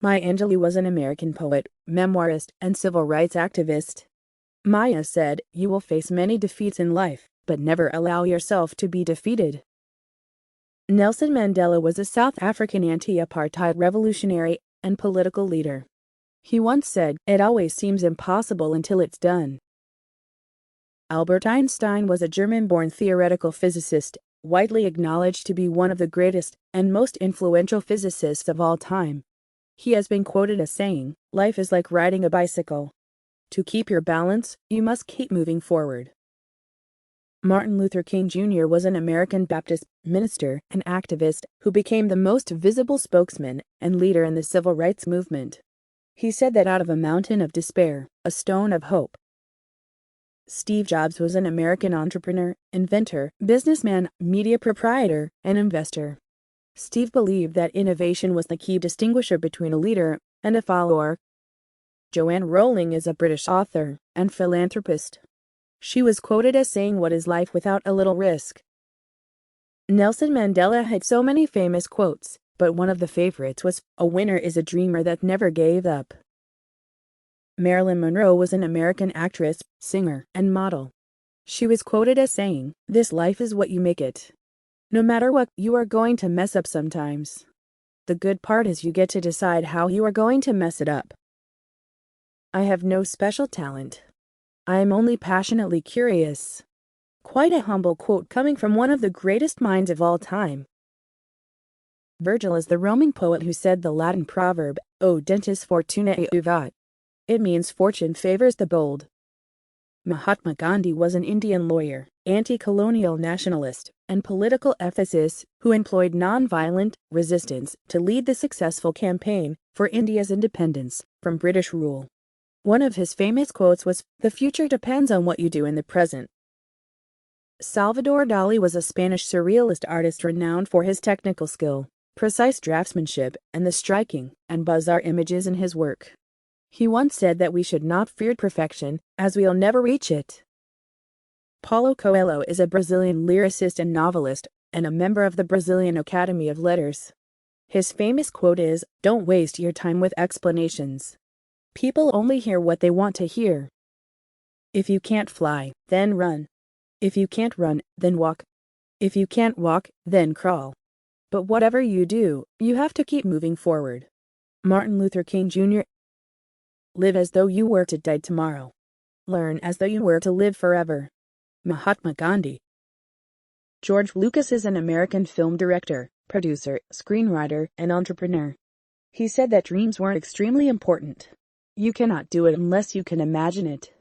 Maya Angelou was an American poet, memoirist, and civil rights activist. Maya said, "You will face many defeats in life, but never allow yourself to be defeated." Nelson Mandela was a South African anti-apartheid revolutionary and political leader. He once said, "It always seems impossible until it's done." Albert Einstein was a German-born theoretical physicist, widely acknowledged to be one of the greatest and most influential physicists of all time. He has been quoted as saying, "Life is like riding a bicycle. To keep your balance, you must keep moving forward." Martin Luther King Jr. was an American Baptist minister and activist who became the most visible spokesman and leader in the civil rights movement. He said that out of a mountain of despair, a stone of hope. Steve Jobs was an American entrepreneur, inventor, businessman, media proprietor, and investor. Steve believed that innovation was the key distinguisher between a leader and a follower. Joanne Rowling is a British author and philanthropist. She was quoted as saying, "What is life without a little risk?" Nelson Mandela had so many famous quotes, but one of the favorites was, "A winner is a dreamer that never gave up." Marilyn Monroe was an American actress, singer, and model. She was quoted as saying, "This life is what you make it. No matter what, you are going to mess up sometimes. The good part is you get to decide how you are going to mess it up." I have no special talent. I am only passionately curious. Quite a humble quote coming from one of the greatest minds of all time. Virgil is the Roman poet who said the Latin proverb, "O dentis fortunae uvat." It means fortune favors the bold. Mahatma Gandhi was an Indian lawyer, anti-colonial nationalist, and political ethicist who employed non-violent resistance to lead the successful campaign for India's independence from British rule. One of his famous quotes was, "The future depends on what you do in the present." Salvador Dali was a Spanish surrealist artist renowned for his technical skill, precise draftsmanship, and the striking and bizarre images in his work. He once said that we should not fear perfection, as we'll never reach it. Paulo Coelho is a Brazilian lyricist and novelist, and a member of the Brazilian Academy of Letters. His famous quote is, "Don't waste your time with explanations. People only hear what they want to hear. If you can't fly, then run. If you can't run, then walk. If you can't walk, then crawl. But whatever you do, you have to keep moving forward." Martin Luther King Jr. Live as though you were to die tomorrow. Learn as though you were to live forever. Mahatma Gandhi. George Lucas is an American film director, producer, screenwriter, and entrepreneur. He said that dreams weren't extremely important. You cannot do it unless you can imagine it.